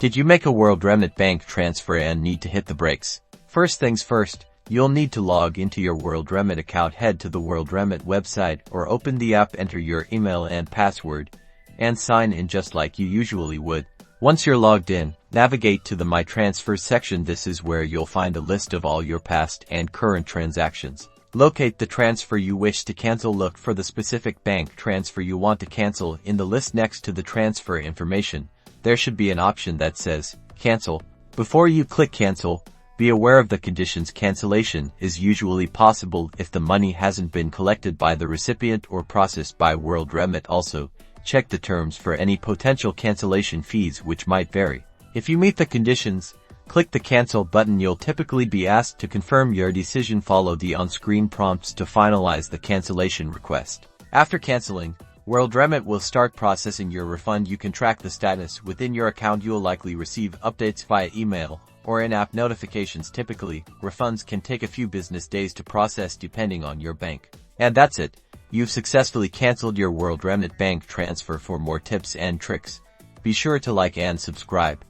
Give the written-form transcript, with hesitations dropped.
Did you make a Worldremit bank transfer and need to hit the brakes? First things first, you'll need to log into your Worldremit account. Head to the Worldremit website or open the app, enter your email and password, and sign in just like you usually would. Once you're logged in, navigate to the My Transfers section. This is where you'll find a list of all your past and current transactions. Locate the transfer you wish to cancel. Look for the specific bank transfer you want to cancel in the list. Next to the transfer information, there should be an option that says Cancel. Before you click Cancel, be aware of the conditions. Cancellation is usually possible if the money hasn't been collected by the recipient or processed by Worldremit. Also, check the terms for any potential cancellation fees, which might vary. If you meet the conditions, click the Cancel button. You'll typically be asked to confirm your decision. Follow the on-screen prompts to finalize the cancellation request. After canceling, Worldremit will start processing your refund. You can track the status within your account. You'll likely receive updates via email or in-app notifications. Typically, refunds can take a few business days to process depending on your bank. And that's it. You've successfully canceled your Worldremit bank transfer. For more tips and tricks, be sure to like and subscribe.